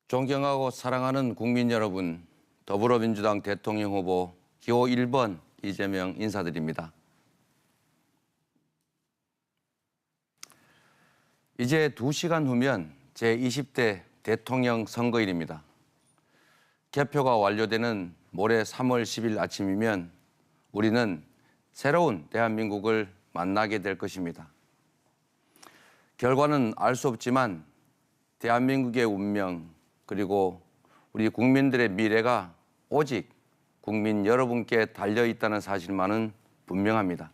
존경하고 사랑하는 국민 여러분, 더불어민주당 대통령 후보 기호 1번 이재명 인사드립니다. 이제 2시간 후면 제20대 대통령 선거일입니다. 개표가 완료되는 모레 3월 10일 아침이면 우리는 새로운 대한민국을 만나게 될 것입니다. 결과는 알 수 없지만 대한민국의 운명 그리고 우리 국민들의 미래가 오직 국민 여러분께 달려있다는 사실만은 분명합니다.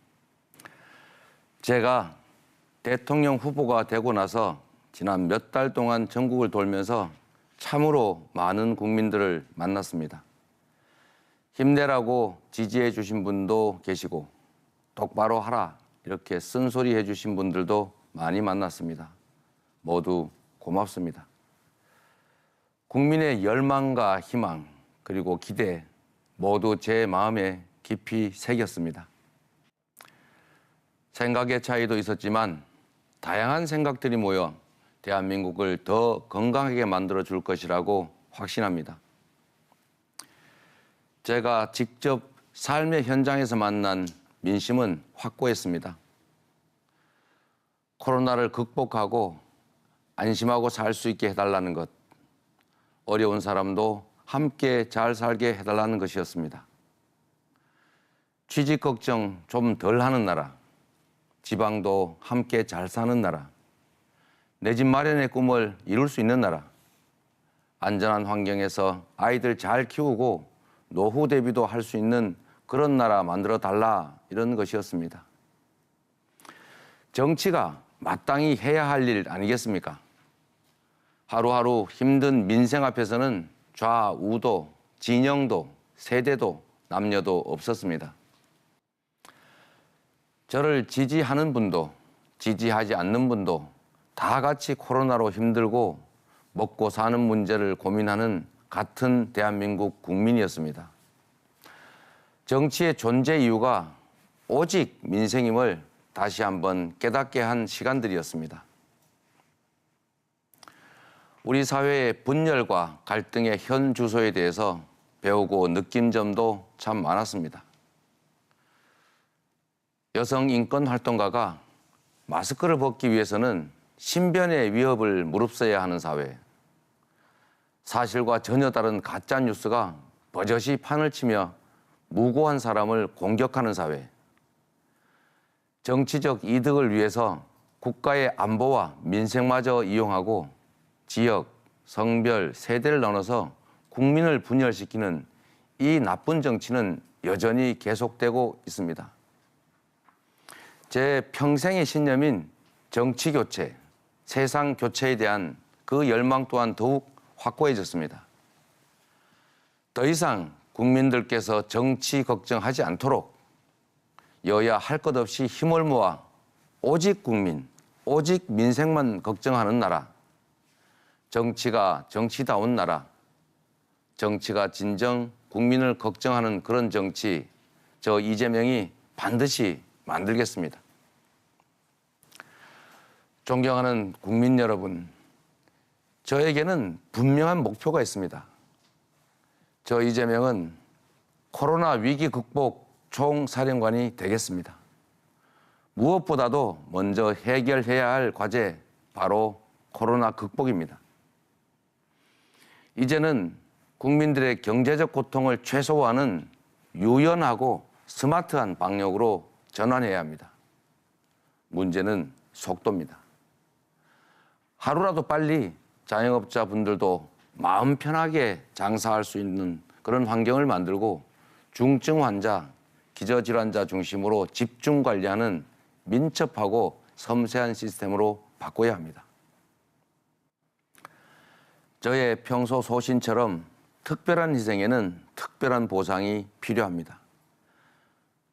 제가 대통령 후보가 되고 나서 지난 몇 달 동안 전국을 돌면서 참으로 많은 국민들을 만났습니다. 힘내라고 지지해 주신 분도 계시고 똑바로 하라 이렇게 쓴소리 해 주신 분들도 많이 만났습니다. 모두 고맙습니다. 국민의 열망과 희망 그리고 기대 모두 제 마음에 깊이 새겼습니다. 생각의 차이도 있었지만 다양한 생각들이 모여 대한민국을 더 건강하게 만들어 줄 것이라고 확신합니다. 제가 직접 삶의 현장에서 만난 민심은 확고했습니다. 코로나를 극복하고 안심하고 살 수 있게 해달라는 것, 어려운 사람도 함께 잘 살게 해달라는 것이었습니다. 취직 걱정 좀 덜 하는 나라, 지방도 함께 잘 사는 나라, 내 집 마련의 꿈을 이룰 수 있는 나라, 안전한 환경에서 아이들 잘 키우고 노후 대비도 할 수 있는 그런 나라 만들어 달라 이런 것이었습니다. 정치가 마땅히 해야 할 일 아니겠습니까? 하루하루 힘든 민생 앞에서는 좌우도 진영도 세대도 남녀도 없었습니다. 저를 지지하는 분도 지지하지 않는 분도 다 같이 코로나로 힘들고 먹고 사는 문제를 고민하는 같은 대한민국 국민이었습니다. 정치의 존재 이유가 오직 민생임을 다시 한번 깨닫게 한 시간들이었습니다. 우리 사회의 분열과 갈등의 현 주소에 대해서 배우고 느낀 점도 참 많았습니다. 여성 인권 활동가가 마스크를 벗기 위해서는 신변의 위협을 무릅써야 하는 사회, 사실과 전혀 다른 가짜 뉴스가 버젓이 판을 치며 무고한 사람을 공격하는 사회, 정치적 이득을 위해서 국가의 안보와 민생마저 이용하고 지역, 성별, 세대를 나눠서 국민을 분열시키는 이 나쁜 정치는 여전히 계속되고 있습니다. 제 평생의 신념인 정치 교체, 세상 교체에 대한 그 열망 또한 더욱 확고해졌습니다. 더 이상 국민들께서 정치 걱정하지 않도록 여야 할 것 없이 힘을 모아 오직 국민, 오직 민생만 걱정하는 나라, 정치가 정치다운 나라, 정치가 진정 국민을 걱정하는 그런 정치, 저 이재명이 반드시 만들겠습니다. 존경하는 국민 여러분, 저에게는 분명한 목표가 있습니다. 저 이재명은 코로나 위기 극복 총사령관이 되겠습니다. 무엇보다도 먼저 해결해야 할 과제, 바로 코로나 극복입니다. 이제는 국민들의 경제적 고통을 최소화하는 유연하고 스마트한 방역으로 전환해야 합니다. 문제는 속도입니다. 하루라도 빨리 자영업자분들도 마음 편하게 장사할 수 있는 그런 환경을 만들고 중증 환자, 기저질환자 중심으로 집중 관리하는 민첩하고 섬세한 시스템으로 바꿔야 합니다. 저의 평소 소신처럼 특별한 희생에는 특별한 보상이 필요합니다.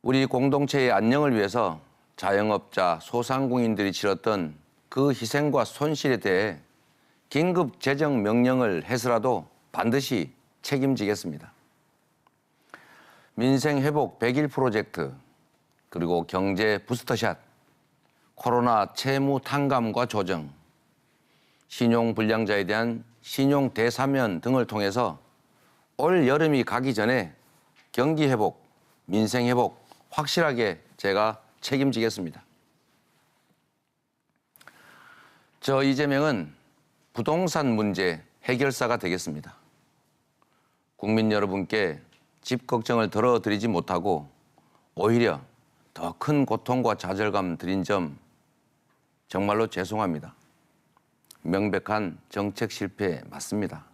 우리 공동체의 안녕을 위해서 자영업자, 소상공인들이 치렀던 그 희생과 손실에 대해 긴급 재정 명령을 해서라도 반드시 책임지겠습니다. 민생회복 100일 프로젝트, 그리고 경제 부스터샷, 코로나 채무 탕감과 조정, 신용불량자에 대한 신용 대사면 등을 통해서 올 여름이 가기 전에 경기 회복, 민생 회복 확실하게 제가 책임지겠습니다. 저 이재명은 부동산 문제 해결사가 되겠습니다. 국민 여러분께 집 걱정을 덜어드리지 못하고 오히려 더 큰 고통과 좌절감 드린 점 정말로 죄송합니다. 명백한 정책 실패 맞습니다.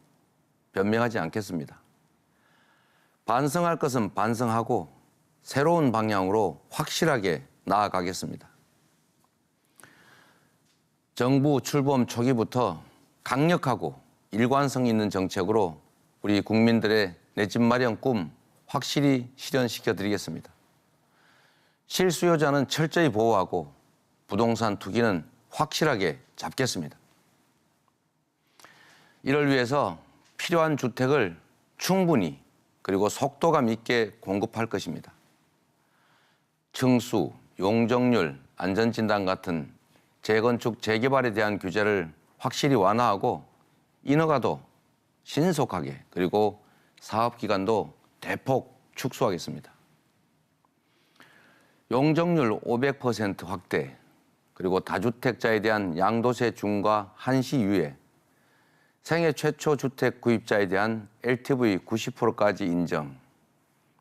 변명하지 않겠습니다. 반성할 것은 반성하고 새로운 방향으로 확실하게 나아가겠습니다. 정부 출범 초기부터 강력하고 일관성 있는 정책으로 우리 국민들의 내 집 마련 꿈 확실히 실현시켜 드리겠습니다. 실수요자는 철저히 보호하고 부동산 투기는 확실하게 잡겠습니다. 이를 위해서 필요한 주택을 충분히 그리고 속도감 있게 공급할 것입니다. 층수, 용적률, 안전진단 같은 재건축, 재개발에 대한 규제를 확실히 완화하고 인허가도 신속하게 그리고 사업기간도 대폭 축소하겠습니다. 용적률 500% 확대 그리고 다주택자에 대한 양도세 중과 한시 유예, 생애 최초 주택 구입자에 대한 LTV 90%까지 인정,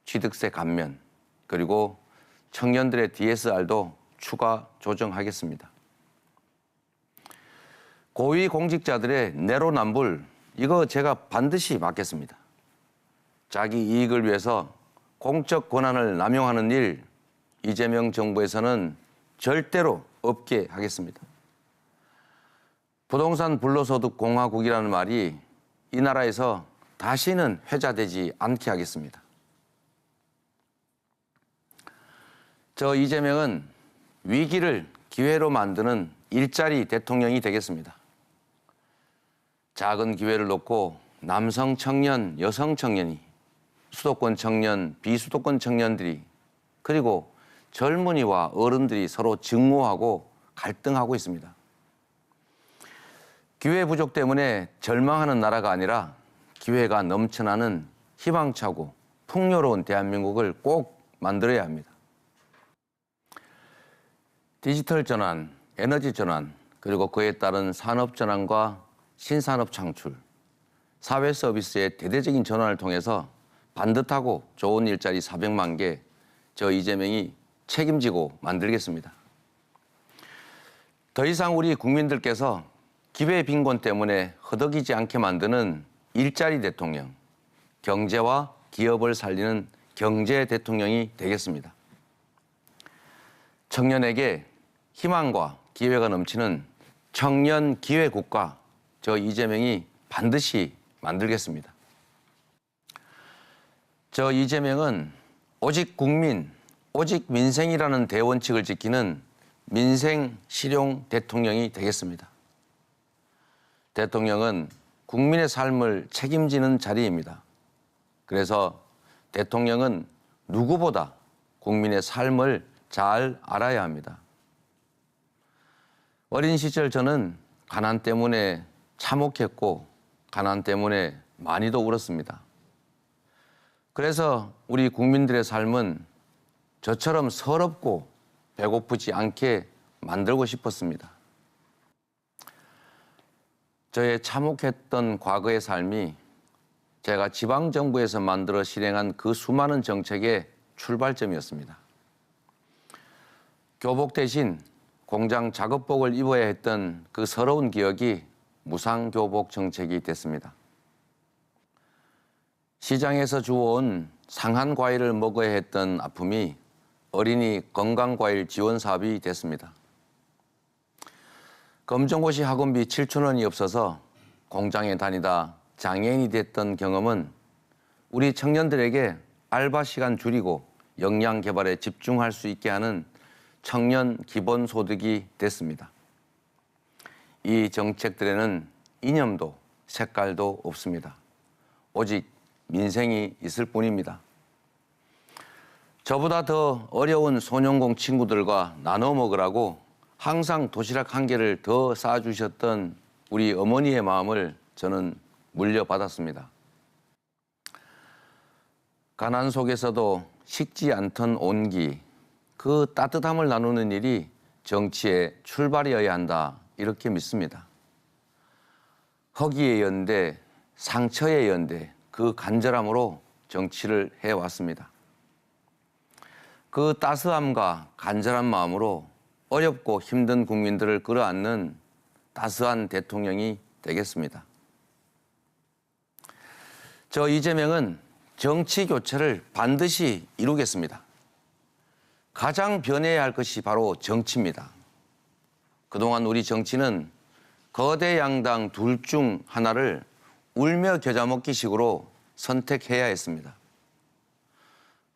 취득세 감면, 그리고 청년들의 DSR도 추가 조정하겠습니다. 고위공직자들의 내로남불, 이거 제가 반드시 막겠습니다. 자기 이익을 위해서 공적 권한을 남용하는 일, 이재명 정부에서는 절대로 없게 하겠습니다. 부동산 불로소득 공화국이라는 말이 이 나라에서 다시는 회자되지 않게 하겠습니다. 저 이재명은 위기를 기회로 만드는 일자리 대통령이 되겠습니다. 작은 기회를 놓고 남성 청년, 여성 청년이, 수도권 청년, 비수도권 청년들이, 그리고 젊은이와 어른들이 서로 증오하고 갈등하고 있습니다. 기회 부족 때문에 절망하는 나라가 아니라 기회가 넘쳐나는 희망차고 풍요로운 대한민국을 꼭 만들어야 합니다. 디지털 전환, 에너지 전환, 그리고 그에 따른 산업 전환과 신산업 창출, 사회 서비스의 대대적인 전환을 통해서 반듯하고 좋은 일자리 400만 개, 저 이재명이 책임지고 만들겠습니다. 더 이상 우리 국민들께서 기회 빈곤 때문에 허덕이지 않게 만드는 일자리 대통령, 경제와 기업을 살리는 경제 대통령이 되겠습니다. 청년에게 희망과 기회가 넘치는 청년 기회 국가, 저 이재명이 반드시 만들겠습니다. 저 이재명은 오직 국민, 오직 민생이라는 대원칙을 지키는 민생 실용 대통령이 되겠습니다. 대통령은 국민의 삶을 책임지는 자리입니다. 그래서 대통령은 누구보다 국민의 삶을 잘 알아야 합니다. 어린 시절 저는 가난 때문에 참혹했고 가난 때문에 많이도 울었습니다. 그래서 우리 국민들의 삶은 저처럼 서럽고 배고프지 않게 만들고 싶었습니다. 저의 참혹했던 과거의 삶이 제가 지방정부에서 만들어 실행한 그 수많은 정책의 출발점이었습니다. 교복 대신 공장 작업복을 입어야 했던 그 서러운 기억이 무상교복 정책이 됐습니다. 시장에서 주워온 상한 과일을 먹어야 했던 아픔이 어린이 건강과일 지원 사업이 됐습니다. 검정고시 학원비 7,000원이 없어서 공장에 다니다 장애인이 됐던 경험은 우리 청년들에게 알바 시간 줄이고 역량 개발에 집중할 수 있게 하는 청년 기본소득이 됐습니다. 이 정책들에는 이념도 색깔도 없습니다. 오직 민생이 있을 뿐입니다. 저보다 더 어려운 소년공 친구들과 나눠 먹으라고 항상 도시락 한 개를 더 쌓아주셨던 우리 어머니의 마음을 저는 물려받았습니다. 가난 속에서도 식지 않던 온기, 그 따뜻함을 나누는 일이 정치의 출발이어야 한다, 이렇게 믿습니다. 허기의 연대, 상처의 연대, 그 간절함으로 정치를 해왔습니다. 그 따스함과 간절한 마음으로 어렵고 힘든 국민들을 끌어안는 따스한 대통령이 되겠습니다. 저 이재명은 정치 교체를 반드시 이루겠습니다. 가장 변해야 할 것이 바로 정치입니다. 그동안 우리 정치는 거대 양당 둘 중 하나를 울며 겨자 먹기식으로 선택해야 했습니다.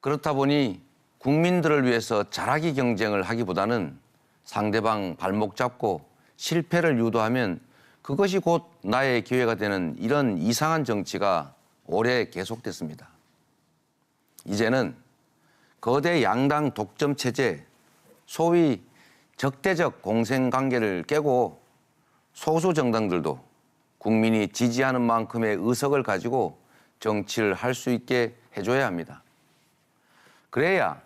그렇다 보니 국민들을 위해서 잘하기 경쟁을 하기보다는 상대방 발목 잡고 실패를 유도하면 그것이 곧 나의 기회가 되는 이런 이상한 정치가 오래 계속됐습니다. 이제는 거대 양당 독점 체제, 소위 적대적 공생관계를 깨고 소수 정당들도 국민이 지지하는 만큼의 의석을 가지고 정치를 할 수 있게 해줘야 합니다. 그래야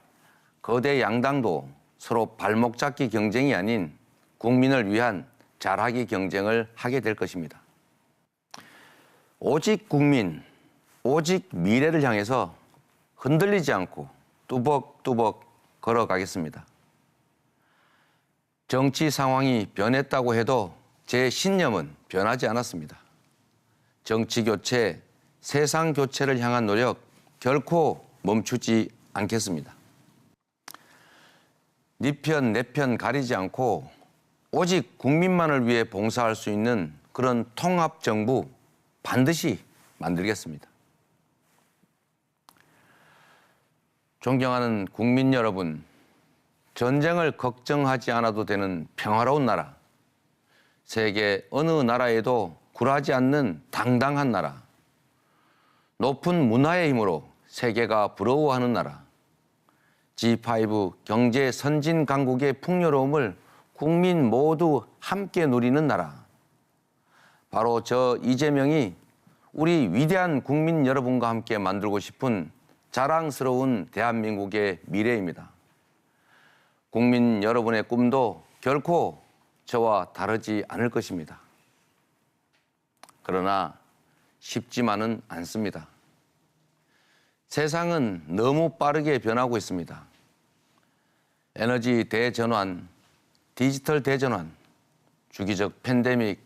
거대 양당도 서로 발목 잡기 경쟁이 아닌 국민을 위한 잘하기 경쟁을 하게 될 것입니다. 오직 국민, 오직 미래를 향해서 흔들리지 않고 뚜벅뚜벅 걸어가겠습니다. 정치 상황이 변했다고 해도 제 신념은 변하지 않았습니다. 정치 교체, 세상 교체를 향한 노력 결코 멈추지 않겠습니다. 네 편, 내 편 가리지 않고 오직 국민만을 위해 봉사할 수 있는 그런 통합정부 반드시 만들겠습니다. 존경하는 국민 여러분, 전쟁을 걱정하지 않아도 되는 평화로운 나라, 세계 어느 나라에도 굴하지 않는 당당한 나라, 높은 문화의 힘으로 세계가 부러워하는 나라, G5 경제 선진 강국의 풍요로움을 국민 모두 함께 누리는 나라, 바로 저 이재명이 우리 위대한 국민 여러분과 함께 만들고 싶은 자랑스러운 대한민국의 미래입니다. 국민 여러분의 꿈도 결코 저와 다르지 않을 것입니다. 그러나 쉽지만은 않습니다. 세상은 너무 빠르게 변하고 있습니다. 에너지 대전환, 디지털 대전환, 주기적 팬데믹,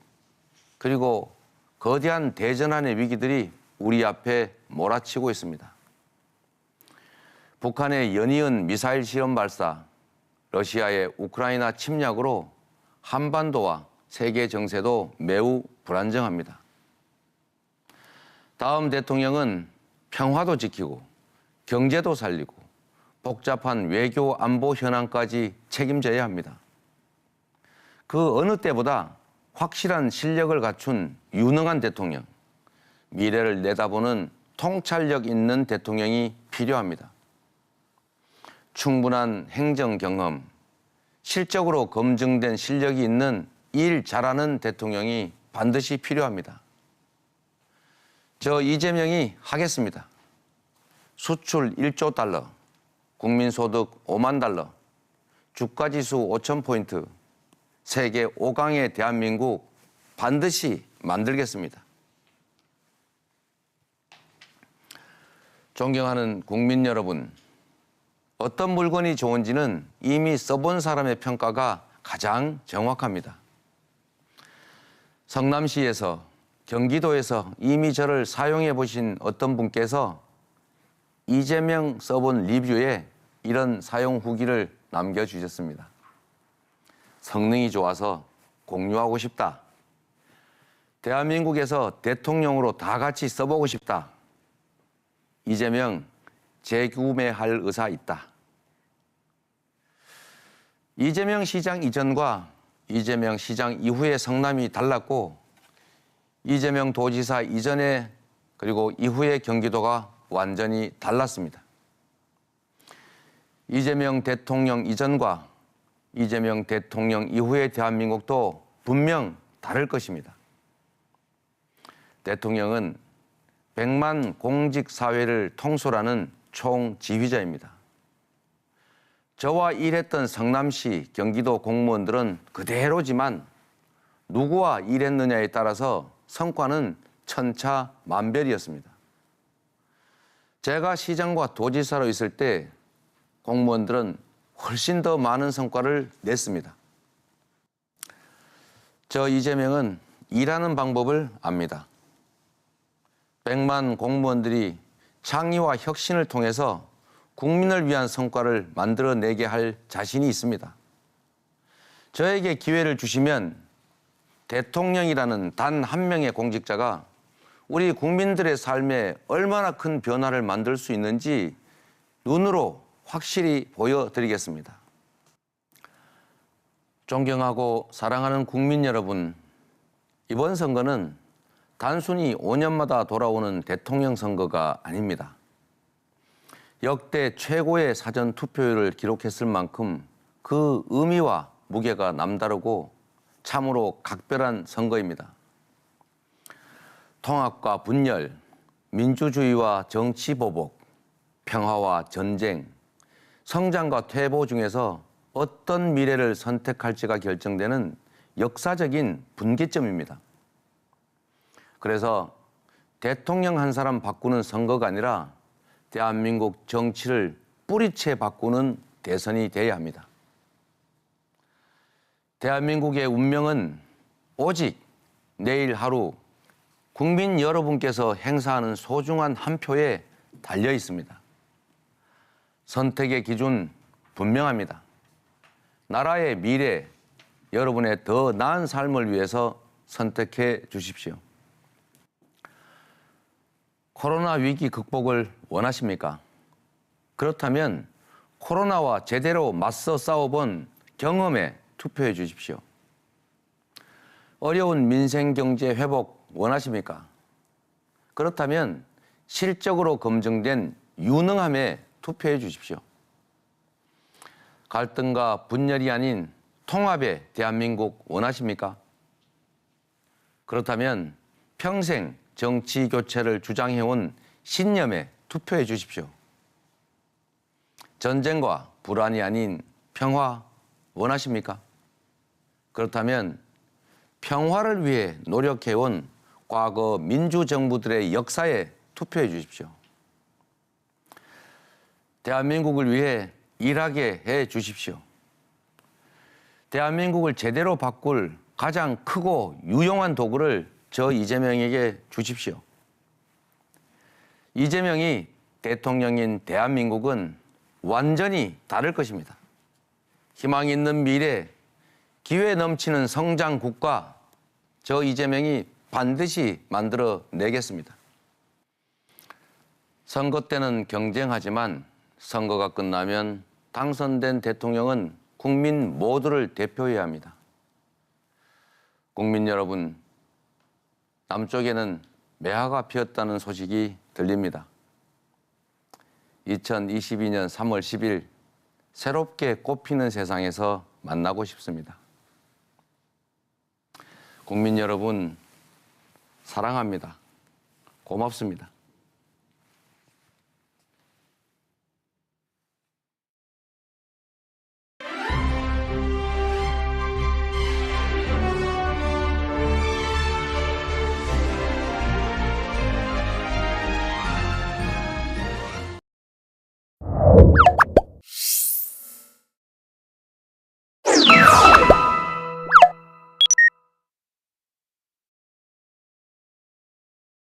그리고 거대한 대전환의 위기들이 우리 앞에 몰아치고 있습니다. 북한의 연이은 미사일 시험 발사, 러시아의 우크라이나 침략으로 한반도와 세계 정세도 매우 불안정합니다. 다음 대통령은 평화도 지키고 경제도 살리고 복잡한 외교 안보 현안까지 책임져야 합니다. 그 어느 때보다 확실한 실력을 갖춘 유능한 대통령, 미래를 내다보는 통찰력 있는 대통령이 필요합니다. 충분한 행정 경험, 실적으로 검증된 실력이 있는 일 잘하는 대통령이 반드시 필요합니다. 저 이재명이 하겠습니다. 수출 1조 달러, 국민소득 5만 달러, 주가지수 5,000포인트, 세계 5강의 대한민국 반드시 만들겠습니다. 존경하는 국민 여러분, 어떤 물건이 좋은지는 이미 써본 사람의 평가가 가장 정확합니다. 성남시에서, 경기도에서 이미 저를 사용해 보신 어떤 분께서 이재명 써본 리뷰에 이런 사용 후기를 남겨주셨습니다. 성능이 좋아서 공유하고 싶다. 대한민국에서 대통령으로 다 같이 써보고 싶다. 이재명 재구매할 의사 있다. 이재명 시장 이전과 이재명 시장 이후의 성남이 달랐고 이재명 도지사 이전에 그리고 이후의 경기도가 완전히 달랐습니다. 이재명 대통령 이전과 이재명 대통령 이후의 대한민국도 분명 다를 것입니다. 대통령은 100만 공직 사회를 통솔하는 총지휘자입니다. 저와 일했던 성남시, 경기도 공무원들은 그대로지만 누구와 일했느냐에 따라서 성과는 천차만별이었습니다. 제가 시장과 도지사로 있을 때 공무원들은 훨씬 더 많은 성과를 냈습니다. 저 이재명은 일하는 방법을 압니다. 100만 공무원들이 창의와 혁신을 통해서 국민을 위한 성과를 만들어내게 할 자신이 있습니다. 저에게 기회를 주시면 대통령이라는 단 한 명의 공직자가 우리 국민들의 삶에 얼마나 큰 변화를 만들 수 있는지 눈으로 확실히 보여드리겠습니다. 존경하고 사랑하는 국민 여러분, 이번 선거는 단순히 5년마다 돌아오는 대통령 선거가 아닙니다. 역대 최고의 사전 투표율을 기록했을 만큼 그 의미와 무게가 남다르고 참으로 각별한 선거입니다. 통합과 분열, 민주주의와 정치 보복, 평화와 전쟁, 성장과 퇴보 중에서 어떤 미래를 선택할지가 결정되는 역사적인 분기점입니다. 그래서 대통령 한 사람 바꾸는 선거가 아니라 대한민국 정치를 뿌리채 바꾸는 대선이 돼야 합니다. 대한민국의 운명은 오직 내일 하루 국민 여러분께서 행사하는 소중한 한 표에 달려 있습니다. 선택의 기준 분명합니다. 나라의 미래, 여러분의 더 나은 삶을 위해서 선택해 주십시오. 코로나 위기 극복을 원하십니까? 그렇다면 코로나와 제대로 맞서 싸워본 경험에 투표해 주십시오. 어려운 민생 경제 회복 원하십니까? 그렇다면 실적으로 검증된 유능함에 투표해 주십시오. 갈등과 분열이 아닌 통합의 대한민국 원하십니까? 그렇다면 평생 정치 교체를 주장해온 신념에 투표해 주십시오. 전쟁과 불안이 아닌 평화 원하십니까? 그렇다면 평화를 위해 노력해온 과거 민주정부들의 역사에 투표해 주십시오. 대한민국을 위해 일하게 해 주십시오. 대한민국을 제대로 바꿀 가장 크고 유용한 도구를 저 이재명에게 주십시오. 이재명이 대통령인 대한민국은 완전히 다를 것입니다. 희망 있는 미래, 기회 넘치는 성장 국가, 저 이재명이 반드시 만들어 내겠습니다. 선거 때는 경쟁하지만 선거가 끝나면 당선된 대통령은 국민 모두를 대표해야 합니다. 국민 여러분, 남쪽에는 매화가 피었다는 소식이 들립니다. 2022년 3월 10일 새롭게 꽃피는 세상에서 만나고 싶습니다. 국민 여러분, 사랑합니다. 고맙습니다.